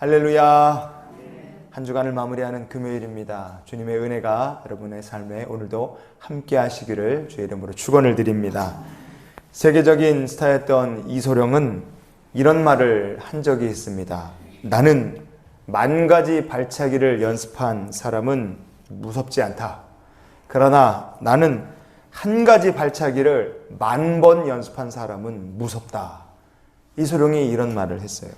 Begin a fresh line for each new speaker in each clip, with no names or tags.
할렐루야. 한 주간을 마무리하는 금요일입니다. 주님의 은혜가 여러분의 삶에 오늘도 함께 하시기를 주의 이름으로 축원을 드립니다. 세계적인 스타였던 이소룡은 이런 말을 한 적이 있습니다. 나는 10,000가지 발차기를 연습한 사람은 무섭지 않다. 그러나 나는 한 가지 발차기를 10,000번 연습한 사람은 무섭다. 이소룡이 이런 말을 했어요.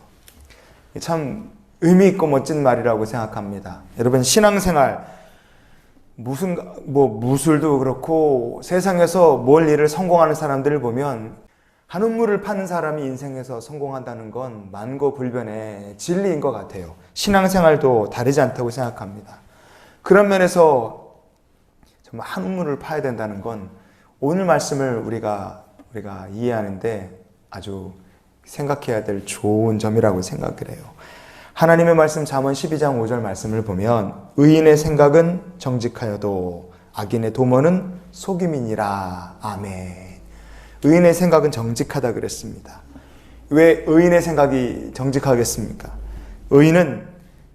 참 의미 있고 멋진 말이라고 생각합니다. 여러분, 신앙생활 무술도 그렇고 세상에서 뭘 일을 성공하는 사람들을 보면 한우물을 파는 사람이 인생에서 성공한다는 건 만고불변의 진리인 것 같아요. 신앙생활도 다르지 않다고 생각합니다. 그런 면에서 정말 한우물을 파야 된다는 건 오늘 말씀을 우리가 이해하는데 아주 생각해야 될 좋은 점이라고 생각을 해요. 하나님의 말씀 잠언 12장 5절 말씀을 보면 의인의 생각은 정직하여도 악인의 도모는 속임이니라. 아멘. 의인의 생각은 정직하다 그랬습니다. 왜 의인의 생각이 정직하겠습니까? 의인은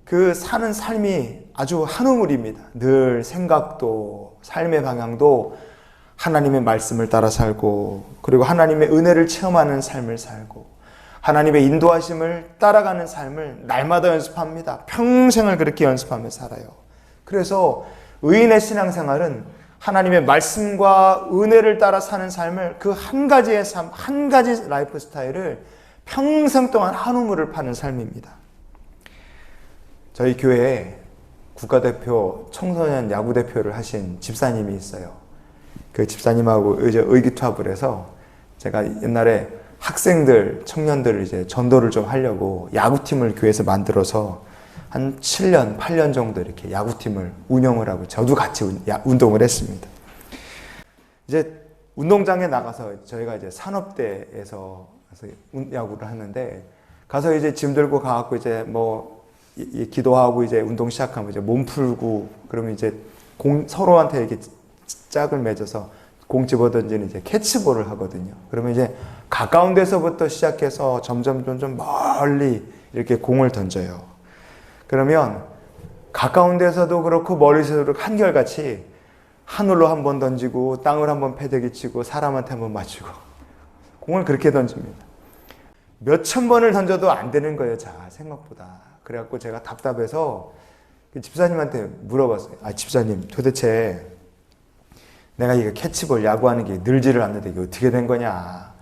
그 사는 삶이 아주 한우물입니다. 늘 생각도 삶의 방향도 하나님의 말씀을 따라 살고, 그리고 하나님의 은혜를 체험하는 삶을 살고, 하나님의 인도하심을 따라가는 삶을 날마다 연습합니다. 평생을 그렇게 연습하며 살아요. 그래서 의인의 신앙생활은 하나님의 말씀과 은혜를 따라 사는 삶을 그 한 가지의 삶, 한 가지 라이프 스타일을 평생 동안 한우물을 파는 삶입니다. 저희 교회에 국가대표 청소년 야구대표를 하신 집사님이 있어요. 그 집사님하고 이제 의기투합을 해서 제가 옛날에 학생들, 청년들을 이제 전도를 좀 하려고 야구팀을 교회에서 만들어서 한 7년, 8년 정도 이렇게 야구팀을 운영을 하고 저도 같이 운동을 했습니다. 이제 운동장에 나가서 저희가 이제 산업대에서 야구를 하는데 가서 이제 짐 들고 가갖고 이제 기도하고 이제 운동 시작하면 이제 몸 풀고 그러면 이제 서로한테 이렇게 짝을 맺어서 공 집어던지는 이제 캐치볼을 하거든요. 그러면 이제 가까운 데서부터 시작해서 점점 멀리 이렇게 공을 던져요. 그러면 가까운 데서도 그렇고 멀리서도 그렇고 한결같이 하늘로 한번 던지고 땅을 한번 패대기 치고 사람한테 한번 맞추고 공을 그렇게 던집니다. 몇천 번을 던져도 안 되는 거예요. 생각보다. 그래갖고 제가 답답해서 집사님한테 물어봤어요. 집사님, 도대체 내가 이거 캐치볼 야구하는 게 늘지를 않는데 이게 어떻게 된 거냐?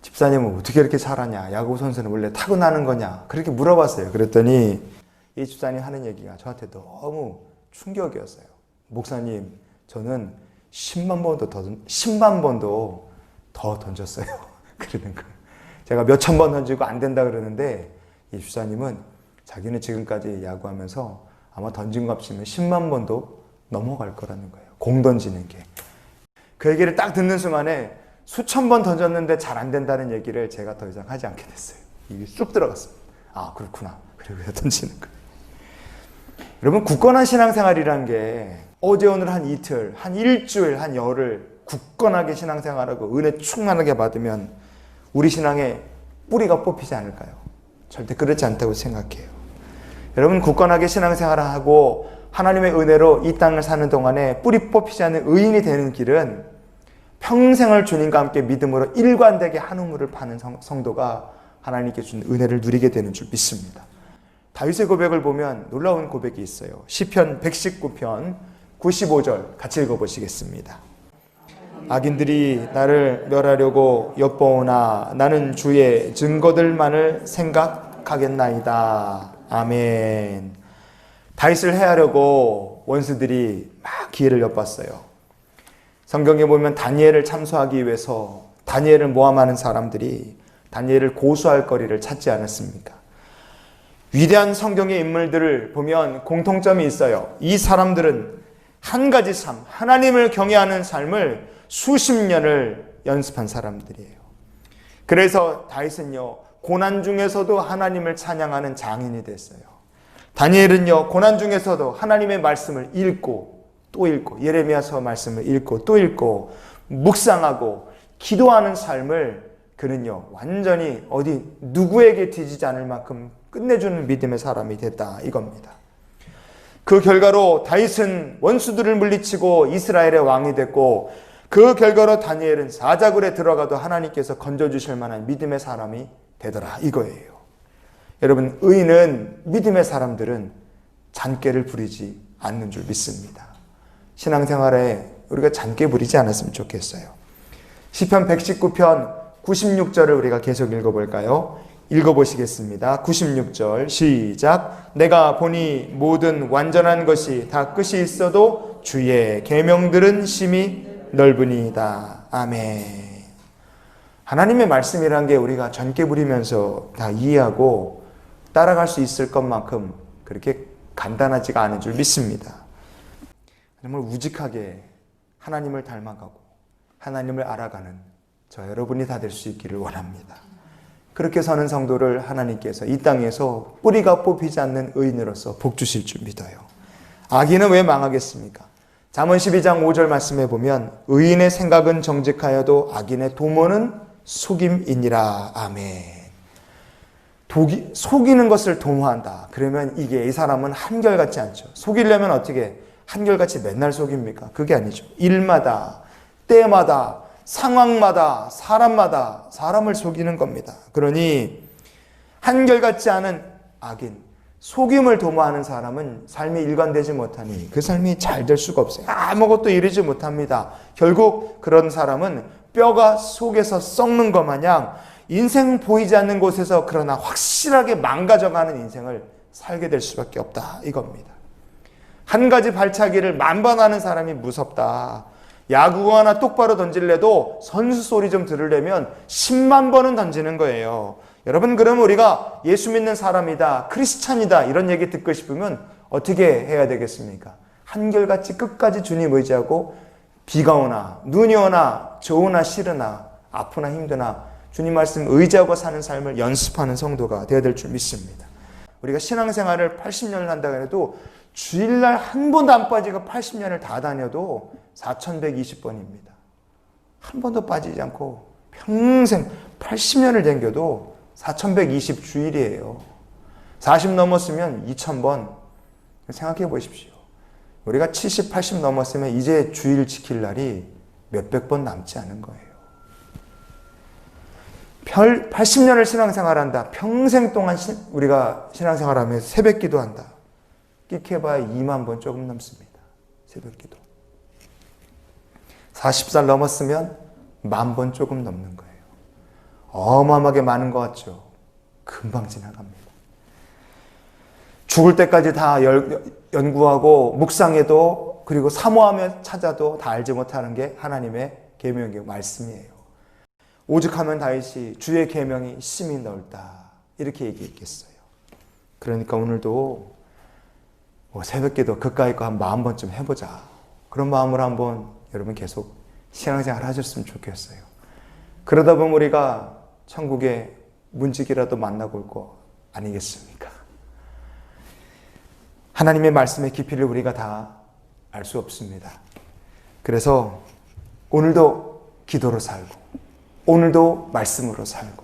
집사님은 어떻게 이렇게 잘하냐? 야구 선수는 원래 타고나는 거냐? 그렇게 물어봤어요. 그랬더니 이 집사님 하는 얘기가 저한테 너무 충격이었어요. 목사님, 저는 10만 번도 더 던졌어요. 그러는 거예요. 제가 몇천 번 던지고 안 된다 그러는데 이 집사님은 자기는 지금까지 야구하면서 아마 던진 거 합치면 10만 번도 넘어갈 거라는 거예요. 공 던지는 게. 그 얘기를 딱 듣는 순간에 수천 번 던졌는데 잘 안 된다는 얘기를 제가 더 이상 하지 않게 됐어요. 이게 쑥 들어갔습니다. 아, 그렇구나. 그리고 던지는 거예요. 여러분, 굳건한 신앙생활이란 게 어제 오늘 한 이틀, 한 일주일, 한 열흘 굳건하게 신앙생활하고 은혜 충만하게 받으면 우리 신앙에 뿌리가 뽑히지 않을까요? 절대 그렇지 않다고 생각해요. 여러분, 굳건하게 신앙생활을 하고 하나님의 은혜로 이 땅을 사는 동안에 뿌리 뽑히지 않는 의인이 되는 길은 평생을 주님과 함께 믿음으로 일관되게 한우물을 파는 성도가 하나님께 준 은혜를 누리게 되는 줄 믿습니다. 다윗의 고백을 보면 놀라운 고백이 있어요. 시편 119편 95절 같이 읽어보시겠습니다. 악인들이 나를 멸하려고 엿보오나 나는 주의 증거들만을 생각하겠나이다. 아멘. 다윗을 해하려고 원수들이 막 기회를 엿봤어요. 성경에 보면 다니엘을 참수하기 위해서 다니엘을 모함하는 사람들이 다니엘을 고소할 거리를 찾지 않았습니까? 위대한 성경의 인물들을 보면 공통점이 있어요. 이 사람들은 한 가지 삶, 하나님을 경외하는 삶을 수십 년을 연습한 사람들이에요. 그래서 다윗은요, 고난 중에서도 하나님을 찬양하는 장인이 됐어요. 다니엘은요, 고난 중에서도 하나님의 말씀을 읽고 또 읽고 예레미야서 말씀을 읽고 또 읽고 묵상하고 기도하는 삶을 그는요 완전히 어디 누구에게 뒤지지 않을 만큼 끝내주는 믿음의 사람이 됐다 이겁니다. 그 결과로 다윗은 원수들을 물리치고 이스라엘의 왕이 됐고, 그 결과로 다니엘은 사자굴에 들어가도 하나님께서 건져주실 만한 믿음의 사람이 되더라 이거예요. 여러분, 의인은, 믿음의 사람들은 잔꾀를 부리지 않는 줄 믿습니다. 신앙생활에 우리가 잔꾀 부리지 않았으면 좋겠어요. 시편 119편 96절을 우리가 계속 읽어볼까요? 읽어보시겠습니다. 96절 시작. 내가 보니 모든 완전한 것이 다 끝이 있어도 주의 계명들은 심히 넓으니이다. 아멘. 하나님의 말씀이란 게 우리가 전개 부리면서 다 이해하고 따라갈 수 있을 것만큼 그렇게 간단하지가 않은 줄 믿습니다. 정말 우직하게 하나님을 닮아가고 하나님을 알아가는 저 여러분이 다 될 수 있기를 원합니다. 그렇게 사는 성도를 하나님께서 이 땅에서 뿌리가 뽑히지 않는 의인으로서 복 주실 줄 믿어요. 악인은 왜 망하겠습니까? 잠언 12장 5절 말씀에 보면 의인의 생각은 정직하여도 악인의 도모는 속임이니라. 아멘. 속이는 것을 도모한다. 그러면 이게 이 사람은 한결같지 않죠. 속이려면 어떻게 한결같이 맨날 속입니까? 그게 아니죠. 일마다, 때마다, 상황마다, 사람마다 사람을 속이는 겁니다. 그러니 한결같지 않은 악인, 속임을 도모하는 사람은 삶이 일관되지 못하니 그 삶이 잘 될 수가 없어요. 아무것도 이루지 못합니다. 결국 그런 사람은 뼈가 속에서 썩는 것 마냥 인생 보이지 않는 곳에서 그러나 확실하게 망가져가는 인생을 살게 될 수밖에 없다 이겁니다. 한 가지 발차기를 10,000번 하는 사람이 무섭다. 야구 하나 똑바로 던질래도 선수 소리 좀 들으려면 10만 번은 던지는 거예요. 여러분, 그러면 우리가 예수 믿는 사람이다, 크리스찬이다 이런 얘기 듣고 싶으면 어떻게 해야 되겠습니까? 한결같이 끝까지 주님 의지하고 비가 오나 눈이 오나 좋으나 싫으나 아프나 힘드나 주님 말씀 의지하고 사는 삶을 연습하는 성도가 되어야 될 줄 믿습니다. 우리가 신앙생활을 80년을 한다고 해도 주일날 한 번도 안 빠지고 80년을 다 다녀도 4120번입니다. 한 번도 빠지지 않고 평생 80년을 댕겨도 4120주일이에요. 40 넘었으면 2000번. 생각해 보십시오. 우리가 70, 80 넘었으면 이제 주일 지킬 날이 몇백 번 남지 않은 거예요. 80년을 신앙생활한다. 평생 동안 우리가 신앙생활하면서 새벽 기도한다. 끽해봐야 2만 번 조금 넘습니다. 새벽 기도. 40살 넘었으면 10,000번 조금 넘는 거예요. 어마어마하게 많은 것 같죠? 금방 지나갑니다. 죽을 때까지 다 연구하고 묵상해도 그리고 사모하며 찾아도 다 알지 못하는 게 하나님의 계명이고 말씀이에요. 오죽하면 다윗이 주의 계명이 심히 넓다 이렇게 얘기했겠어요. 그러니까 오늘도 새벽기도 그까이 거 한 40번쯤 해보자. 그런 마음으로 한번 여러분 계속 신앙생활 하셨으면 좋겠어요. 그러다 보면 우리가 천국에 문지기라도 만나고 올 거 아니겠습니까? 하나님의 말씀의 깊이를 우리가 다 알 수 없습니다. 그래서 오늘도 기도로 살고 오늘도 말씀으로 살고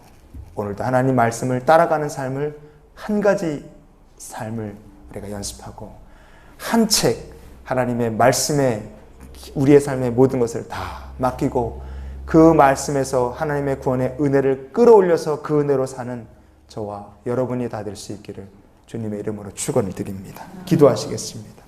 오늘도 하나님 말씀을 따라가는 삶을 한 가지 삶을 우리가 연습하고 한 책 하나님의 말씀에 우리의 삶의 모든 것을 다 맡기고 그 말씀에서 하나님의 구원의 은혜를 끌어올려서 그 은혜로 사는 저와 여러분이 다 될 수 있기를 주님의 이름으로 축원을 드립니다. 기도하시겠습니다.